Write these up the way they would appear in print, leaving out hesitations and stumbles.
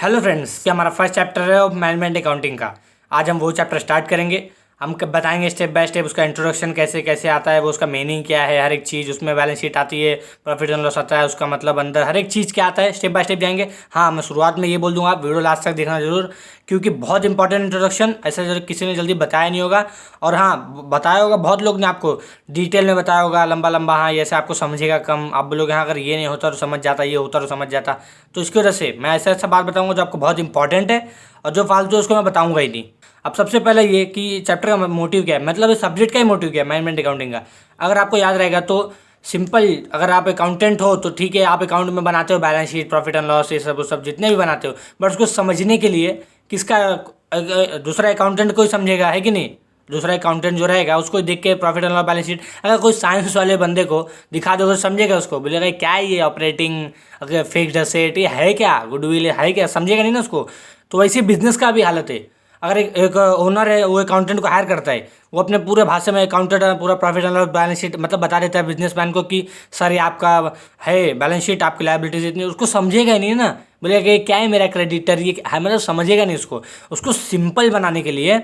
Hello friends, ये हमारा first chapter है ऑफ मैनेजमेंट अकाउंटिंग का। आज हम वो चैप्टर स्टार्ट करेंगे। हम बताएंगे स्टेप बाय स्टेप उसका इंट्रोडक्शन कैसे कैसे आता है, वो उसका मीनिंग क्या है, हर एक चीज़ उसमें बैलेंस शीट आती है, प्रॉफिट एंड लॉस आता है, उसका मतलब अंदर हर एक चीज़ क्या आता है, स्टेप बाय स्टेप जाएंगे। हाँ, मैं शुरुआत में ये बोल दूंगा, आप वीडियो लास्ट तक देखना जरूर, क्योंकि बहुत इंपॉर्टेंट इंट्रोडक्शन, ऐसा किसी ने जल्दी बताया नहीं होगा। और हाँ, बताया होगा बहुत लोग ने आपको डिटेल में बताया होगा, लंबा लंबा। हाँ, ये ऐसे आपको समझेगा कम, आप बोलोगे हाँ अगर ये नहीं होता तो समझ जाता, ये होता तो समझ जाता। तो इसकी वजह से मैं ऐसा ऐसा बात बताऊंगा जो आपको बहुत इंपॉर्टेंट है, और जो फालतू है उसको मैं बताऊंगा ही नहीं। अब सबसे पहले ये कि चैप्टर का मोटिव क्या है, मतलब इस सब्जेक्ट का ही मोटिव क्या है मैनेजमेंट अकाउंटिंग का। अगर आपको याद रहेगा तो सिंपल, अगर आप अकाउंटेंट हो तो ठीक है, आप अकाउंट में बनाते हो balance sheet, profit and loss, ये सब वो सब जितने भी बनाते हो, बट उसको समझने के लिए किसका दूसरा अकाउंटेंट कोई समझेगा, है कि नहीं। दूसरा अकाउंटेंट जो रहेगा उसको देख के profit and loss balance sheet अगर कोई साइंस वाले बंदे को दिखा दोगे तो समझेगा, उसको बोलेगा क्या है ये ऑपरेटिंग, अगर फिक्स्ड एसेट ये है क्या, गुडविल है क्या, समझेगा नहीं ना उसको। तो वैसे बिजनेस का भी हालत है। अगर एक ओनर है, वो अकाउंटेंट को हायर करता है, वो अपने पूरे भाषा में अकाउंटेंट पूरा profit and loss balance sheet मतलब बता देता है बिजनेसमैन को कि सर ये आपका है बैलेंस शीट, आपकी लायबिलिटीज इतनी, उसको समझेगा ही नहीं ना। बोलेगा कि क्या है मेरा क्रेडिटर, ये है, मतलब समझेगा नहीं उसको। उसको सिंपल बनाने के लिए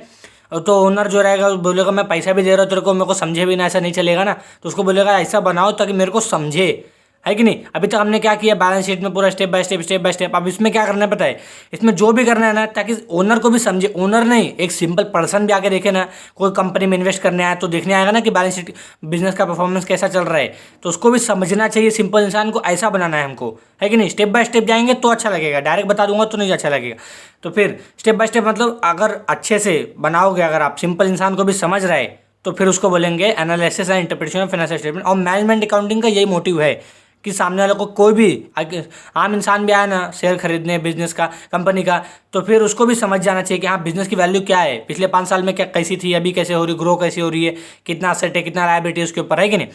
तो ओनर जो रहेगा बोलेगा मैं पैसा भी दे रहा हूँ तेरे को, मेरे को समझे भी ना, ऐसा नहीं चलेगा ना। तो उसको बोलेगा ऐसा बनाओ ताकि मेरे को समझे, है कि नहीं। अभी तक हमने क्या किया बैलेंस शीट में पूरा स्टेप बाय स्टेप। अब इसमें क्या करना है पता है, इसमें जो भी करना है ना, ताकि ओनर को भी समझे, ओनर नहीं एक सिंपल पर्सन भी आके देखे ना, कोई कंपनी में इन्वेस्ट करने आया तो देखने आएगा ना कि बैलेंस शीट बिजनेस का परफॉर्मेंस कैसा चल रहा है, तो उसको भी समझना चाहिए। सिंपल इंसान को ऐसा बनाना है हमको, है कि नहीं। स्टेप बाय स्टेप जाएंगे तो अच्छा लगेगा, डायरेक्ट बता दूंगा तो नहीं अच्छा लगेगा। तो फिर स्टेप बाय स्टेप मतलब अगर अच्छे से बनाओगे, अगर आप सिंपल इंसान को भी समझ रहे तो फिर उसको बोलेंगे analysis and interpretation of financial statement. और मैनेजमेंट अकाउंटिंग का यही मोटिव है कि सामने वाले को कोई भी आम इंसान भी आया ना शेयर खरीदने बिजनेस का, कंपनी का, तो फिर उसको भी समझ जाना चाहिए कि हाँ बिजनेस की वैल्यू क्या है, पिछले 5 साल में क्या कैसी थी, अभी कैसे हो रही, ग्रो कैसे हो रही है, कितना असेट है, कितना लायबिलिटी उसके ऊपर, है कि नहीं।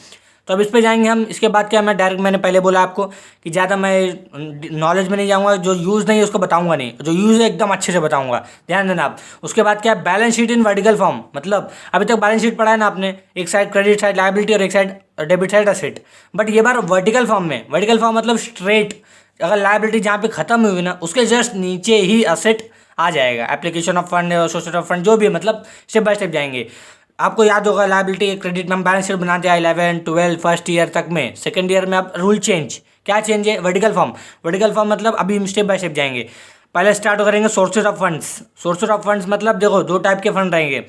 तो अब इस पे जाएंगे हम। इसके बाद क्या, मैं डायरेक्ट, मैंने पहले बोला आपको कि ज़्यादा मैं नॉलेज में नहीं जाऊँगा, जो यूज़ नहीं है उसको बताऊँगा नहीं, जो यूज़ है एकदम अच्छे से बताऊँगा, ध्यान देना आप। उसके बाद क्या है, balance sheet in vertical form, मतलब अभी तक बैलेंस शीट पढ़ा है ना आपने, एक साइड क्रेडिट साइड लायबिलिटी और एक side debit side asset, but ये बार वर्टिकल फॉर्म में। वर्टिकल फॉर्म मतलब स्ट्रेट, अगर लायबिलिटी जहाँ पे खत्म हुई ना उसके जस्ट नीचे ही असेट आ जाएगा, application of fund, source of fund, जो भी है, मतलब स्टेप बाय स्टेप जाएंगे। आपको याद होगा लायबिलिटी क्रेडिट में हम बैलेंस शीट बनाते हैं 11, 12 फर्स्ट ईयर तक में। सेकंड ईयर में आप रूल चेंज, क्या चेंज है, वर्टिकल फॉर्म। वर्टिकल फॉर्म मतलब अभी हम स्टेप बाय स्टेप जाएंगे। पहले स्टार्ट करेंगे sources of funds. Sources of funds मतलब देखो दो टाइप के फंड रहेंगे,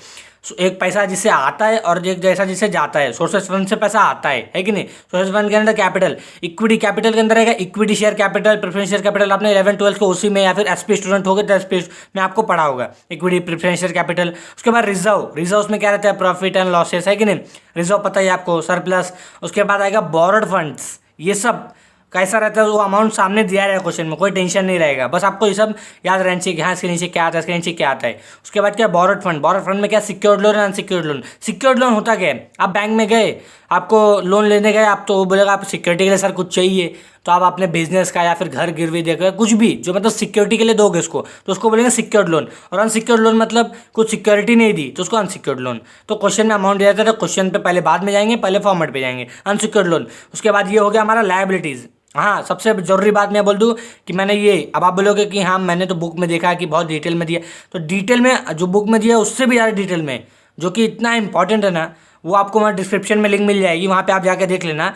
एक पैसा जिससे आता है और एक जैसा जिससे जाता है। सोर्सेज फंड से पैसा आता है कि नहीं। सोर्सेज फंड के अंदर कैपिटल, इक्विटी कैपिटल के अंदर रहेगा equity share capital, preference share capital. आपने 11, 12 को उसी में, या फिर एसपी स्टूडेंट हो गए तो एसपी में आपको पढ़ा होगा इक्विटी प्रेफरेंस शेयर कैपिटल। उसके बाद रिजर्व, रिजर्व में क्या रहता है, प्रॉफिट एंड लॉसेस, है कि नहीं। रिजर्व पता है आपको, सरप्लस। उसके बाद आएगा बोरोड फंड्स। ये सब कैसा रहता है, वो अमाउंट सामने दिया रहेगा क्वेश्चन में, कोई टेंशन नहीं रहेगा, बस आपको ये सब याद रहना चाहिए कि हाँ इसके नीचे क्या आता है, इसके नीचे क्या आता है। उसके बाद क्या, बोरोड फंड। बोरोड फंड में क्या, secured loan, unsecured loan. Secured loan होता क्या है, आप बैंक में गए, आपको लोन लेने गए, आप तो वो बोलेगा आप सिक्योरिटी के लिए सर कुछ चाहिए, तो आप अपने बिजनेस का या फिर घर गिरवी देकर कुछ भी जो मतलब सिक्योरिटी के लिए दोगे उसको, तो उसको बोलेंगे सिक्योर्ड लोन। और अनसिक्योर्ड लोन मतलब कुछ सिक्योरिटी नहीं दी तो उसको अनसिक्योर्ड लोन। तो क्वेश्चन में अमाउंट दिया जाता है, क्वेश्चन पे पहले बाद में जाएंगे, पहले फॉर्मेट पे जाएंगे, अनसिक्योर्ड लोन। उसके बाद ये हो गया हमारा लायबिलिटीज। हाँ, सबसे जरूरी बात मैं बोल दूं कि मैंने ये, अब आप बोलोगे कि हाँ मैंने तो बुक में देखा है कि बहुत डिटेल में दिया, तो डिटेल में जो बुक में दिया उससे भी ज़्यादा डिटेल में, जो कि इतना इंपॉर्टेंट है ना, वो आपको वहाँ डिस्क्रिप्शन में लिंक मिल जाएगी, वहाँ पे आप जाके देख लेना।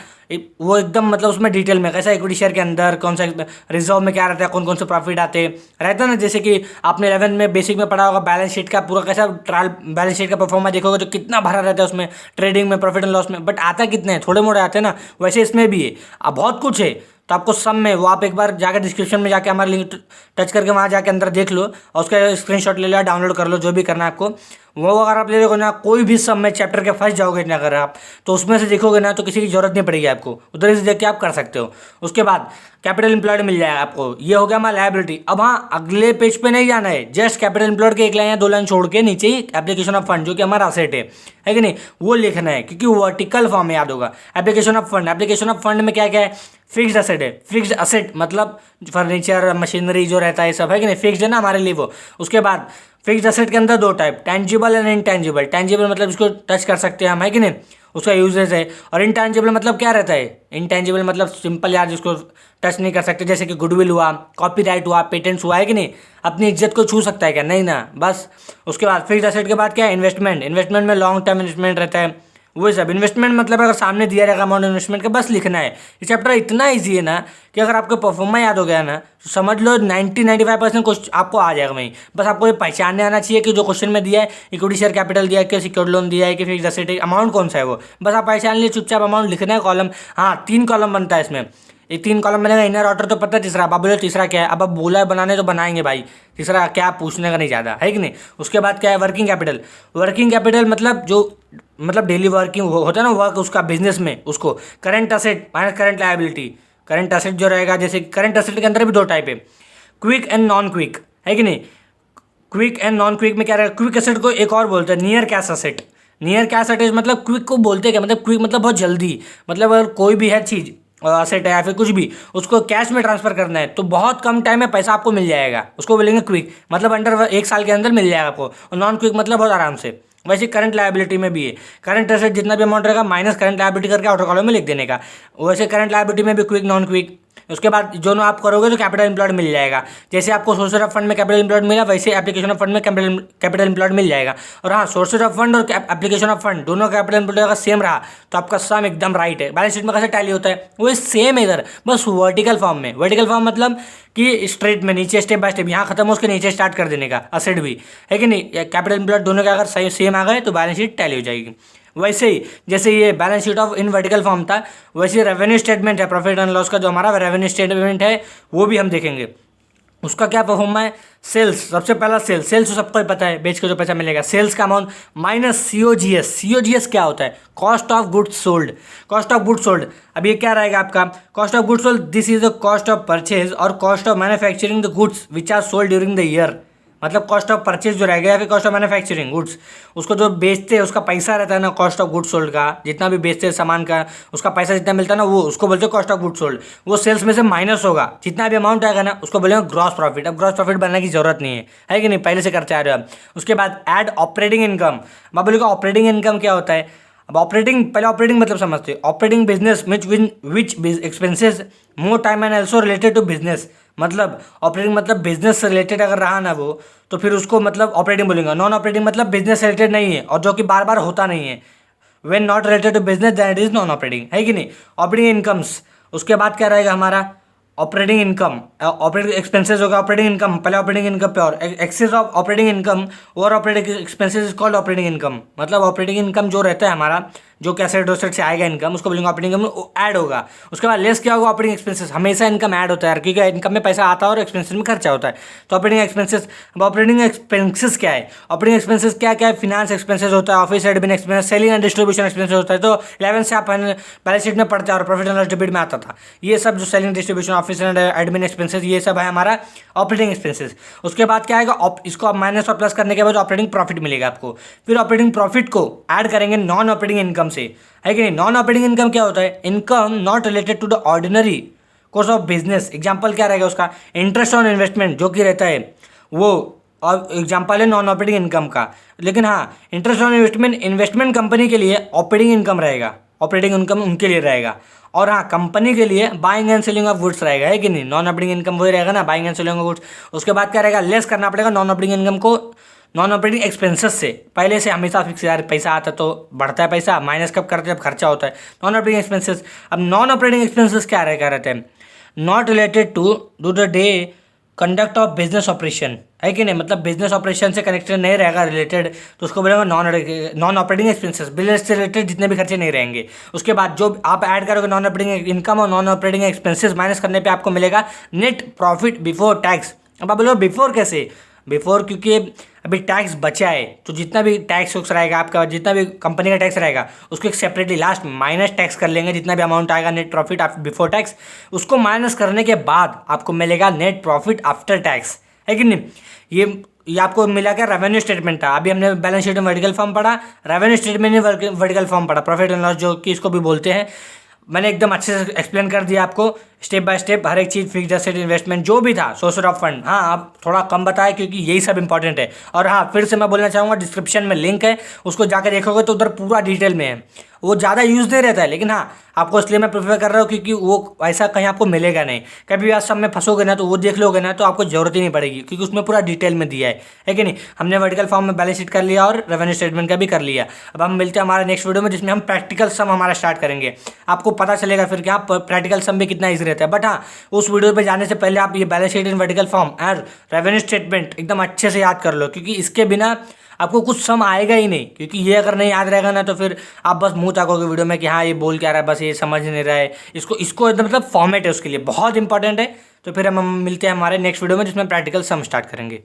वो एकदम मतलब उसमें डिटेल में कैसा इक्विटी शेयर के अंदर कौन सा, रिजर्व में क्या रहता है, कौन कौन से प्रॉफिट आते रहता है ना। जैसे कि आपने 11 में बेसिक में पढ़ा होगा बैलेंस शीट का पूरा कैसा ट्रायल, बैलेंस शीट का परफॉर्मेंस देखोगे तो कितना भरा रहता है उसमें, ट्रेडिंग में, प्रॉफिट एंड लॉस में, बट आता कितने हैं, थोड़े मोड़े आते हैं ना। वैसे इसमें भी है, अब बहुत कुछ है। तो आपको सब में वो आप एक बार जाकर डिस्क्रिप्शन में जाके हमारे लिंक टच करके वहाँ जाके अंदर देख लो, और उसका स्क्रीनशॉट ले लो, डाउनलोड कर लो, जो भी करना है आपको वो अगर आप ले लोगे ना, कोई भी सब में चैप्टर के फंस जाओगे ना अगर आप, तो उसमें से देखोगे ना तो किसी की जरूरत नहीं पड़ेगी आपको, उधर से देख के आप कर सकते हो। उसके बाद कैपिटल एम्प्लॉयड मिल जाएगा आपको, ये हो गया हमारा लायबिलिटी। अब हाँ, अगले पेज पे नहीं जाना है, जस्ट कैपिटल एम्प्लॉयड के एक लाइन या 2 लाइन छोड़ के नीचे ही एप्लीकेशन ऑफ फंड, जो कि हमारा असेट है कि नहीं, वो लिखना है, क्योंकि वर्टिकल फॉर्म में याद होगा। Application of fund, application of fund में क्या क्या है, फिक्स्ड असेट है। फिक्स्ड असेट मतलब फर्नीचर, मशीनरी जो रहता है सब, है कि नहीं, फिक्स्ड है ना हमारे लिए वो। उसके बाद फिक्स्ड असेट के अंदर 2 type, tangible and intangible. Tangible मतलब इसको टच कर सकते हैं हम, है कि नहीं, उसका यूजेस है। और इनटेंजिबल मतलब क्या रहता है, इनटेंजिबल मतलब सिंपल यार जिसको टच नहीं कर सकते, जैसे कि गुडविल हुआ, कॉपीराइट हुआ, पेटेंट्स हुआ, है कि नहीं। अपनी इज्जत को छू सकता है क्या? नहीं ना, बस। उसके बाद फिक्स्ड एसेट के बाद क्या है? इन्वेस्टमेंट। इन्वेस्टमेंट में लॉन्ग टर्म इन्वेस्टमेंट रहता है, वही सब। इन्वेस्टमेंट मतलब अगर सामने दिया रहेगा अमाउंट इन्वेस्टमेंट का, बस लिखना है। ये चैप्टर इतना ईजी है ना कि अगर आपको परफॉर्मा याद हो गया ना तो समझ लो 90-95% क्वेश्चन आपको आ जाएगा वहीं। बस आपको ये पहचानने आना चाहिए कि जो क्वेश्चन में दिया है, इक्विटी शेयर कैपिटल दिया है कि सिक्योर्ड लोन दिया है कि फिक्स्ड एसेट, अमाउंट कौन सा है वो बस आप पहचान लिए, चुपचाप अमाउंट लिखना है, कॉलम। हाँ, 3 कॉलम बनता है इसमें, एक 3 कॉलम बनेगा। इनर ऑर्डर तो पता है, तीसरा अब आप बोलो तीसरा क्या है, अब आप बोला है बनाने तो बनाएंगे भाई, तीसरा क्या पूछने का नहीं ज़्यादा, है कि नहीं। उसके बाद क्या है? Working capital. वर्किंग कैपिटल मतलब जो मतलब डेली वर्किंग होता है ना, वर्क उसका बिजनेस में, उसको current asset minus current liability. Current asset जो रहेगा, जैसे करंट असेट के अंदर भी 2 टाइप है, क्विक एंड नॉन क्विक, है कि नहीं। क्विक एंड नॉन क्विक में क्या रहेगा? क्विक एसेट को एक और बोलते हैं near cash asset. Near cash asset मतलब क्विक को बोलते हैं क्या? मतलब क्विक मतलब बहुत जल्दी, मतलब अगर कोई भी है चीज़, असेट है या फिर कुछ भी, उसको कैश में ट्रांसफर करना है तो बहुत कम टाइम में पैसा आपको मिल जाएगा, उसको बोलेंगे क्विक, मतलब अंडर 1 साल के अंदर मिल जाएगा आपको। और नॉन क्विक मतलब बहुत आराम से। वैसे करंट लायबिलिटी में भी है, करंट एसेट जितना भी अमाउंट रहेगा माइनस करंट लायबिलिटी करके आउटर कॉलम में लिख देने का। वैसे करंट लायबिलिटी में भी क्विक नॉन क्विक। उसके बाद जो आप करोगे तो कैपिटल एम्प्लॉयड मिल जाएगा। जैसे आपको सोर्सेज ऑफ फंड में कैपिटल एम्प्लॉयड मिला, वैसे एप्लीकेशन ऑफ फंड में कैपिटल एम्प्लॉयड मिल जाएगा। और हाँ, सोर्सेज ऑफ फंड और एप्लीकेशन ऑफ फंड दोनों कैपिटल एम्प्लॉयड अगर सेम रहा तो आपका सम एकदम राइट है। बैलेंस शीट में कैसे टैली होता है वो सेम है इधर, बस वर्टिकल फॉर्म में। वर्टिकल फॉर्म मतलब कि स्ट्रेट में नीचे स्टेप बाय स्टेप, यहाँ खत्म हो उसके नीचे स्टार्ट कर देने का, असेट भी, है कि नहीं। कैपिटल एम्प्लॉयड दोनों के अगर सेम आ गए तो बैलेंस शीट टैली हो जाएगी। वैसे ही जैसे ये balance sheet of in vertical form था, वैसे रेवेन्यू स्टेटमेंट है, प्रॉफिट एंड लॉस का जो हमारा रेवेन्यू स्टेटमेंट है वो भी हम देखेंगे। उसका क्या परफॉर्मा है? सेल्स, सबसे पहला सेल्स तो सबको ही पता है, बेच के जो पैसा मिलेगा, सेल्स का अमाउंट माइनस सीओजीएस। सीओजीएस क्या होता है? Cost of goods sold. Cost of goods sold, अब ये क्या रहेगा आपका? Cost of goods sold, this is the cost of purchase और cost of manufacturing the goods which are sold during the year. मतलब कॉस्ट ऑफ परचेज जो रहेगा या फिर कॉस्ट ऑफ मैन्युफैक्चरिंग गुड्स, उसको जो बेचते हैं उसका पैसा रहता है ना, कॉस्ट ऑफ गुड्स सोल्ड का, जितना भी बेचते हैं सामान का उसका पैसा जितना मिलता है ना, वो उसको बोलते हैं कॉस्ट ऑफ गुड्स सोल्ड। वो सेल्स में से माइनस होगा, जितना भी अमाउंट आएगा ना उसको बोलेंगे ग्रॉस प्रॉफिट। अब ग्रॉस प्रॉफिट बनने की जरूरत नहीं है कि नहीं, पहले से करते आ रहे हो आप। उसके बाद ऐड ऑपरेटिंग इनकम। मैं बोलूँगा ऑपरेटिंग इनकम क्या होता है? अब ऑपरेटिंग, पहले ऑपरेटिंग मतलब समझते हैं। Operating business which expenses more time and also related to business. मतलब ऑपरेटिंग मतलब बिजनेस से रिलेटेड अगर रहा ना वो, तो फिर उसको मतलब ऑपरेटिंग बोलेंगे। नॉन ऑपरेटिंग मतलब बिजनेस से रिलेटेड नहीं है और जो कि बार बार होता नहीं है। When not related to business that is non operating, है कि नहीं। ऑपरेटिंग इनकम्स, उसके बाद क्या रहेगा हमारा? Operating income. ऑपरेटिंग एक्सपेंसेस होगा ऑपरेटिंग इनकम, पहले ऑपरेटिंग इनकम पे, और एक्सेस ऑफ ऑपरेटिंग इनकम और operating expenses is called operating income. मतलब ऑपरेटिंग इनकम जो रहता है हमारा, जो कि एसेट वेसेट से आएगा इनकम, उसको बोलेंगे ऑपरेटिंग इनकम, ऐड होगा। उसके बाद लेस क्या होगा? Operating expenses. हमेशा इनकम ऐड होता है क्योंकि इनकम में पैसा आता है और एक्सपेंसेस में खर्चा होता है, तो ऑपरेटिंग एक्सपेंसेस। अब ऑपरेटिंग एक्सपेंसेस क्या है? ऑपरेटिंग एक्सपेंसेस क्या क्या है? फिनांस एक्सपेंसेस होता है, office admin expense, selling and distribution expenses होता है। तो 11 से आप बैलेंस शीट में पढ़ते हैं और प्रॉफिट एंड लॉस डेबिट में आता था ये सब, जो selling distribution office and admin expenses, ये सब है हमारा ऑपरेटिंग एक्सपेंसेस। उसके बाद क्या आएगा? इसको आप माइनस और प्लस करने के बाद ऑपरेटिंग प्रॉफिट मिलेगा आपको। फिर ऑपरेटिंग प्रॉफिट को ऐड करेंगे नॉन ऑपरेटिंग इनकम से, है कि नहीं। नॉन ऑपरेटिंग इनकम क्या होता है? Income not related to the ordinary course of business. Example क्या रहेगा उसका? इंटरेस्ट ऑन इन्वेस्टमेंट जो कि रहता है वो, और एग्जांपल है नॉन ऑपरेटिंग इनकम का। लेकिन हाँ, इंटरेस्ट ऑन इन्वेस्टमेंट कंपनी के लिए ऑपरेटिंग इनकम रहेगा, ऑपरेटिंग इनकम उनके लिए रहेगा। और हाँ, कंपनी के लिए buying and selling of goods रहेगा, है कि नहीं। नॉन ऑपरेटिंग इनकम वही रहेगा ना, buying and selling of goods. उसके बाद क्या रहेगा? लेस करना पड़ेगा नॉन ऑपरेटिंग इनकम को नॉन ऑपरेटिंग एक्सपेंसेस से। पहले से हमेशा फिक्स यार पैसा आता तो बढ़ता है पैसा, माइनस कब करते हैं? जब खर्चा होता है। Non operating expenses. अब नॉन ऑपरेटिंग एक्सपेंसेस क्या रहते हैं? Not related to do the day conduct of business operation, है कि नहीं। मतलब बिजनेस ऑपरेशन से कनेक्टेड नहीं रहेगा रिलेटेड, तो उसको बोलेंगे नॉन ऑपरेटिंग एक्सपेंसेस। बिजनेस से रिलेटेड जितने भी खर्चे नहीं रहेंगे। उसके बाद जो आप ऐड करोगे नॉन ऑपरेटिंग इनकम और नॉन ऑपरेटिंग एक्सपेंसेस, माइनस करने पे आपको मिलेगा नेट प्रॉफिट बिफोर टैक्स। अब आप बोलो बिफोर कैसे? बिफोर क्योंकि अभी टैक्स बचा है, तो जितना भी टैक्स वैक्स रहेगा आपका, जितना भी कंपनी का टैक्स रहेगा, उसको एक सेपरेटली लास्ट माइनस टैक्स कर लेंगे। जितना भी अमाउंट आएगा नेट प्रॉफिट बिफोर टैक्स, उसको माइनस करने के बाद आपको मिलेगा नेट प्रॉफिट आफ्टर टैक्स, है कि नहीं। ये आपको मिला क्या? रेवेन्यू स्टेटमेंट था। अभी हमने बैलेंस शीट में वर्टिकल फॉर्म पढ़ा, रेवेन्यू स्टेटमेंट में वर्टिकल फॉर्म पढ़ा, प्रॉफिट एंड लॉस जो कि इसको भी बोलते हैं। मैंने एकदम अच्छे से एक्सप्लेन कर दिया आपको। स्टेप बाय स्टेप हर एक चीज़, फिक्स्ड एसेट, इन्वेस्टमेंट जो भी था, सोर्स ऑफ फंड, हाँ आप थोड़ा कम बताया क्योंकि यही सब इंपॉर्टेंट है। और हाँ फिर से मैं बोलना चाहूँगा, डिस्क्रिप्शन में लिंक है, उसको जाकर देखोगे तो उधर पूरा डिटेल में है। वो ज़्यादा यूज़ नहीं रहता है, लेकिन हाँ आपको इसलिए मैं प्रेफर कर रहा हूँ क्योंकि वो ऐसा कहीं आपको मिलेगा नहीं। कभी आप सब में फंसोगे ना तो वो देख लोगे ना तो आपको जरूरत ही नहीं पड़ेगी, क्योंकि उसमें पूरा डिटेल में दिया है कि नहीं। हमने वर्टिकल फॉर्म में बैलेंस शीट कर लिया और रेवेन्यू स्टेटमेंट का भी कर लिया। अब हम मिलते हैं हमारे नेक्स्ट वीडियो में, जिसमें हम प्रैक्टिकल सम हमारा स्टार्ट करेंगे। आपको पता चलेगा फिर कि हाँ प्रैक्टिकल सम भी कितना ईजी रहता है। बट हाँ उस वीडियो पे जाने से पहले आप ये balance sheet in vertical form और रेवेन्यू स्टेटमेंट एकदम अच्छे से याद कर लो, क्योंकि इसके बिना आपको कुछ सम आएगा ही नहीं। क्योंकि ये अगर नहीं याद रहेगा ना तो फिर आप बस मुंह ताकोगे वीडियो में कि हाँ ये बोल क्या रहा है, बस ये समझ नहीं रहा है। इसको एकदम मतलब फॉर्मेट है उसके लिए, बहुत इंपॉर्टेंट है। तो फिर हम मिलते हैं हमारे नेक्स्ट वीडियो में, जिसमें प्रैक्टिकल सम स्टार्ट करेंगे।